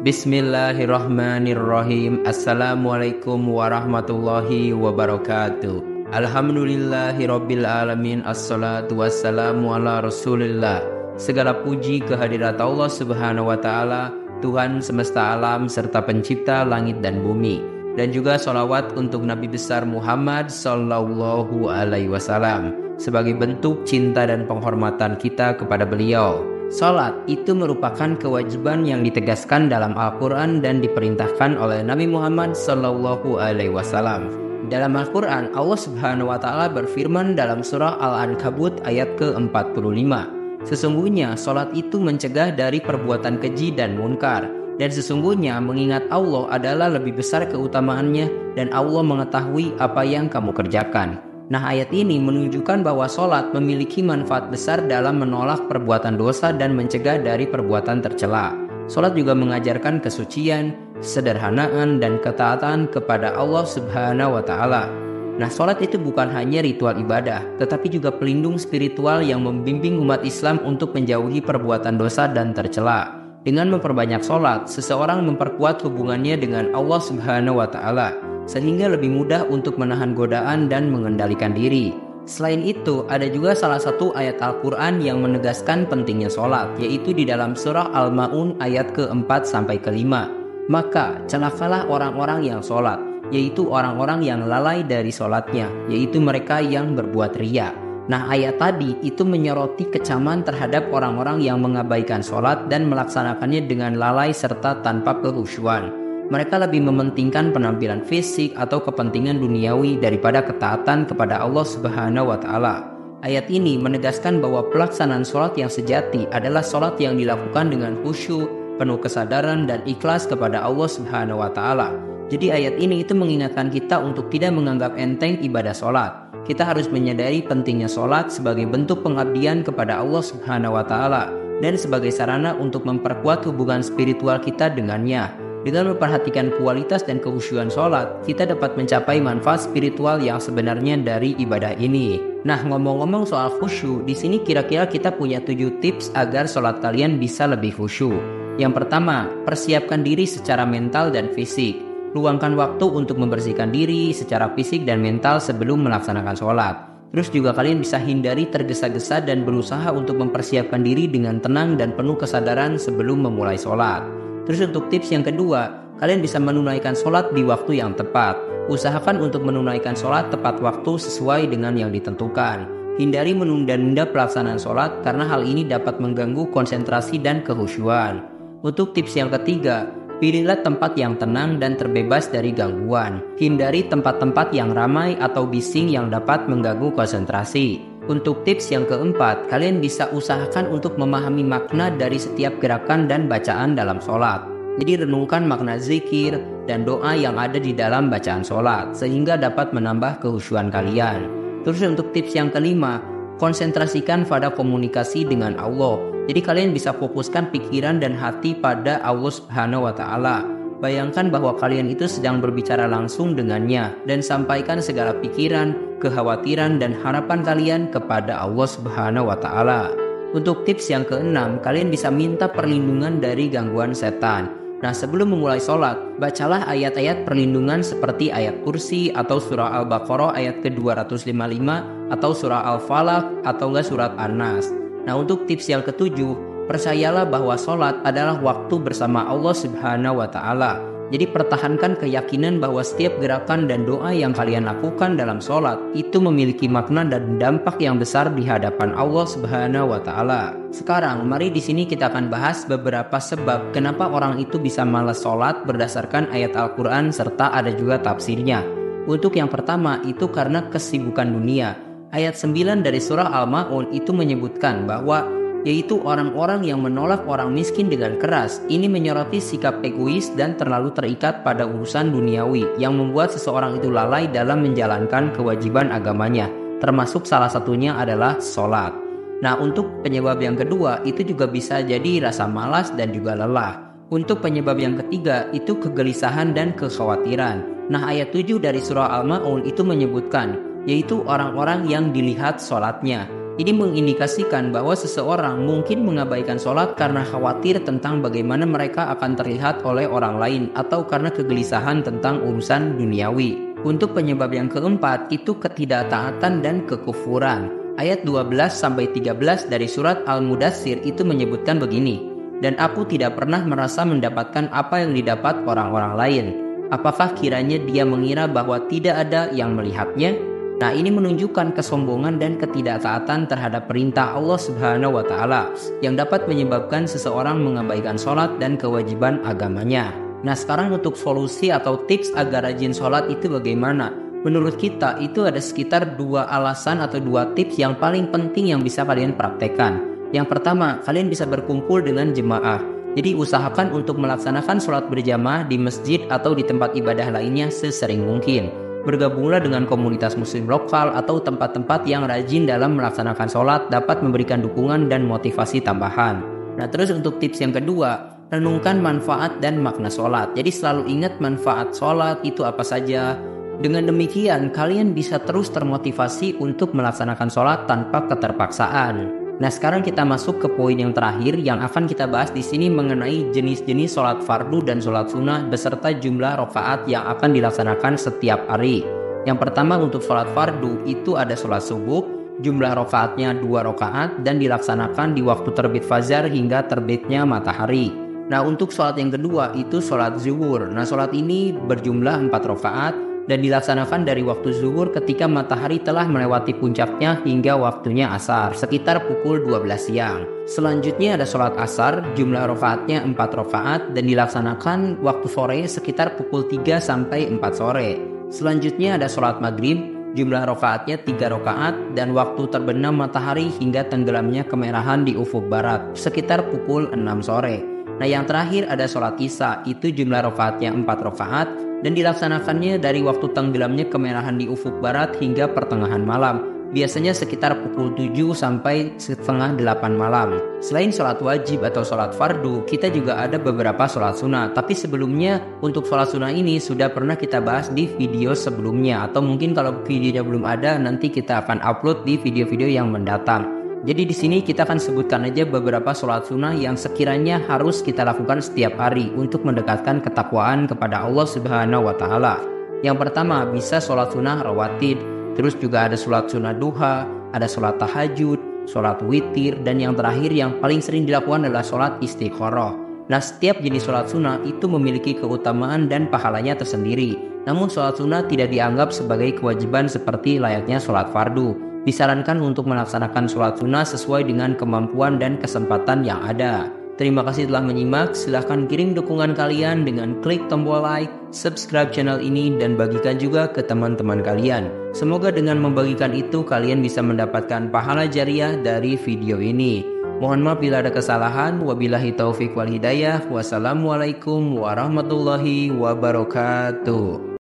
Bismillahirrahmanirrahim. Assalamualaikum warahmatullahi wabarakatuh. Alhamdulillahirabbil alamin. Assalatu wassalamu ala Rasulillah. Segala puji kehadirat Allah Subhanahu wa taala, Tuhan semesta alam serta pencipta langit dan bumi. Dan juga sholawat untuk Nabi besar Muhammad sallallahu alaihi wasallam sebagai bentuk cinta dan penghormatan kita kepada beliau. Salat itu merupakan kewajiban yang ditegaskan dalam Al-Quran dan diperintahkan oleh Nabi Muhammad sallallahu alaihi wasallam. Dalam Al-Quran, Allah Subhanahu wa taala berfirman dalam surah Al-Ankabut ayat ke-45. Sesungguhnya salat itu mencegah dari perbuatan keji dan munkar, dan sesungguhnya mengingat Allah adalah lebih besar keutamaannya, dan Allah mengetahui apa yang kamu kerjakan. Nah, ayat ini menunjukkan bahwa sholat memiliki manfaat besar dalam menolak perbuatan dosa dan mencegah dari perbuatan tercela. Sholat juga mengajarkan kesucian, kesederhanaan, dan ketaatan kepada Allah Subhanahu wa taala. Nah, sholat itu bukan hanya ritual ibadah, tetapi juga pelindung spiritual yang membimbing umat Islam untuk menjauhi perbuatan dosa dan tercela. Dengan memperbanyak sholat, seseorang memperkuat hubungannya dengan Allah Subhanahu wa taala, sehingga lebih mudah untuk menahan godaan dan mengendalikan diri. Selain itu, ada juga salah satu ayat Al-Quran yang menegaskan pentingnya sholat, yaitu di dalam surah Al-Ma'un ayat ke-4-5. Maka celakalah orang-orang yang sholat, yaitu orang-orang yang lalai dari sholatnya, yaitu mereka yang berbuat riya. Nah, ayat tadi itu menyoroti kecaman terhadap orang-orang yang mengabaikan sholat dan melaksanakannya dengan lalai serta tanpa kekhusyuan. Mereka lebih mementingkan penampilan fisik atau kepentingan duniawi daripada ketaatan kepada Allah Subhanahu wa taala. Ayat ini menegaskan bahwa pelaksanaan sholat yang sejati adalah sholat yang dilakukan dengan khusyuk, penuh kesadaran dan ikhlas kepada Allah Subhanahu wa taala. Jadi ayat ini itu mengingatkan kita untuk tidak menganggap enteng ibadah sholat. Kita harus menyadari pentingnya sholat sebagai bentuk pengabdian kepada Allah Subhanahu wa taala dan sebagai sarana untuk memperkuat hubungan spiritual kita dengannya. Dengan memperhatikan kualitas dan kekhusyuan sholat, kita dapat mencapai manfaat spiritual yang sebenarnya dari ibadah ini. Nah, ngomong-ngomong soal khusyuk, di sini kira-kira kita punya 7 tips agar sholat kalian bisa lebih khusyuk. Yang pertama, persiapkan diri secara mental dan fisik. Luangkan waktu untuk membersihkan diri secara fisik dan mental sebelum melaksanakan sholat. Terus juga kalian bisa hindari tergesa-gesa dan berusaha untuk mempersiapkan diri dengan tenang dan penuh kesadaran sebelum memulai sholat. Terus untuk tips yang kedua, kalian bisa menunaikan sholat di waktu yang tepat. Usahakan untuk menunaikan sholat tepat waktu sesuai dengan yang ditentukan. Hindari menunda-nunda pelaksanaan sholat karena hal ini dapat mengganggu konsentrasi dan kekhusyuan. Untuk tips yang ketiga, pilihlah tempat yang tenang dan terbebas dari gangguan. Hindari tempat-tempat yang ramai atau bising yang dapat mengganggu konsentrasi. Untuk tips yang keempat, kalian bisa usahakan untuk memahami makna dari setiap gerakan dan bacaan dalam sholat. Jadi renungkan makna zikir dan doa yang ada di dalam bacaan sholat, sehingga dapat menambah kekhusyuan kalian. Terus untuk tips yang kelima, konsentrasikan pada komunikasi dengan Allah. Jadi kalian bisa fokuskan pikiran dan hati pada Allah Subhanahu wa taala. Bayangkan bahwa kalian itu sedang berbicara langsung dengannya dan sampaikan segala pikiran, kekhawatiran dan harapan kalian kepada Allah Subhanahu wa taala. Untuk tips yang keenam, kalian bisa minta perlindungan dari gangguan setan. Nah, sebelum memulai sholat, bacalah ayat-ayat perlindungan seperti ayat kursi atau surah Al-Baqarah ayat ke-255 atau surah Al-Falaq atau enggak surat An-Nas. Nah, untuk tips yang ketujuh, percayalah bahwa sholat adalah waktu bersama Allah Subhanahu wa ta'ala. Jadi pertahankan keyakinan bahwa setiap gerakan dan doa yang kalian lakukan dalam sholat itu memiliki makna dan dampak yang besar di hadapan Allah Subhanahu wa ta'ala. Sekarang mari di sini kita akan bahas beberapa sebab kenapa orang itu bisa malas sholat berdasarkan ayat Al-Quran serta ada juga tafsirnya. Untuk yang pertama itu karena kesibukan dunia. Ayat 9 dari surah Al-Ma'un itu menyebutkan bahwa yaitu orang-orang yang menolak orang miskin dengan keras. Ini menyoroti sikap egois dan terlalu terikat pada urusan duniawi yang membuat seseorang itu lalai dalam menjalankan kewajiban agamanya, termasuk salah satunya adalah sholat. Nah, untuk penyebab yang kedua itu juga bisa jadi rasa malas dan juga lelah. Untuk penyebab yang ketiga itu kegelisahan dan kekhawatiran. Nah, ayat 7 dari surah Al-Ma'un itu menyebutkan yaitu orang-orang yang dilihat sholatnya. Ini mengindikasikan bahwa seseorang mungkin mengabaikan sholat karena khawatir tentang bagaimana mereka akan terlihat oleh orang lain atau karena kegelisahan tentang urusan duniawi. Untuk penyebab yang keempat itu ketidaktaatan dan kekufuran. Ayat 12-13 dari surat Al-Mudaththir itu menyebutkan begini, "Dan aku tidak pernah merasa mendapatkan apa yang didapat orang-orang lain. Apakah kiranya dia mengira bahwa tidak ada yang melihatnya?" Nah, ini menunjukkan kesombongan dan ketidaktaatan terhadap perintah Allah Subhanahu wa Ta'ala yang dapat menyebabkan seseorang mengabaikan sholat dan kewajiban agamanya. Nah, sekarang untuk solusi atau tips agar rajin sholat itu bagaimana? Menurut kita itu ada sekitar 2 alasan atau 2 tips yang paling penting yang bisa kalian praktekkan. Yang pertama, kalian bisa berkumpul dengan jemaah. Jadi usahakan untuk melaksanakan sholat berjamaah di masjid atau di tempat ibadah lainnya sesering mungkin. Bergabunglah dengan komunitas muslim lokal atau tempat-tempat yang rajin dalam melaksanakan sholat dapat memberikan dukungan dan motivasi tambahan. Nah, terus untuk tips yang kedua, renungkan manfaat dan makna sholat. Jadi selalu ingat manfaat sholat itu apa saja. Dengan demikian, kalian bisa terus termotivasi untuk melaksanakan sholat tanpa keterpaksaan. Nah, sekarang kita masuk ke poin yang terakhir yang akan kita bahas di sini mengenai jenis-jenis sholat fardu dan sholat sunnah beserta jumlah rakaat yang akan dilaksanakan setiap hari. Yang pertama untuk sholat fardu itu ada sholat subuh, jumlah rakaatnya 2 rakaat dan dilaksanakan di waktu terbit fajar hingga terbitnya matahari. Nah, untuk sholat yang kedua itu sholat zuhur. Nah, sholat ini berjumlah 4 rakaat dan dilaksanakan dari waktu zuhur ketika matahari telah melewati puncaknya hingga waktunya asar sekitar pukul 12 siang. Selanjutnya ada sholat asar, jumlah rakaatnya 4 rakaat dan dilaksanakan waktu sore sekitar pukul 3 sampai 4 sore. Selanjutnya ada sholat maghrib, jumlah rakaatnya 3 rakaat dan waktu terbenam matahari hingga tenggelamnya kemerahan di ufuk barat sekitar pukul 6 sore. Nah, yang terakhir ada sholat isya, itu jumlah rakaatnya 4 rakaat dan dilaksanakannya dari waktu tenggelamnya kemerahan di ufuk barat hingga pertengahan malam, biasanya sekitar pukul 7 sampai setengah 8 malam. Selain sholat wajib atau sholat fardu, kita juga ada beberapa sholat sunnah. Tapi sebelumnya untuk sholat sunnah ini sudah pernah kita bahas di video sebelumnya, atau mungkin kalau videonya belum ada nanti kita akan upload di video-video yang mendatang. Jadi di sini kita akan sebutkan aja beberapa sholat sunnah yang sekiranya harus kita lakukan setiap hari untuk mendekatkan ketakwaan kepada Allah Subhanahu wa Ta'ala. Yang pertama bisa sholat sunnah rawatib, terus juga ada sholat sunnah duha, ada sholat tahajud, sholat witir, dan yang terakhir yang paling sering dilakukan adalah sholat istikharah. Nah, setiap jenis sholat sunnah itu memiliki keutamaan dan pahalanya tersendiri. Namun sholat sunnah tidak dianggap sebagai kewajiban seperti layaknya sholat fardu. Disarankan untuk melaksanakan sholat sunnah sesuai dengan kemampuan dan kesempatan yang ada. Terima kasih telah menyimak. Silahkan kirim dukungan kalian dengan klik tombol like, subscribe channel ini, dan bagikan juga ke teman-teman kalian. Semoga dengan membagikan itu kalian bisa mendapatkan pahala jariah dari video ini. Mohon maaf bila ada kesalahan. Wabillahi taufik wal hidayah. Wassalamualaikum warahmatullahi wabarakatuh.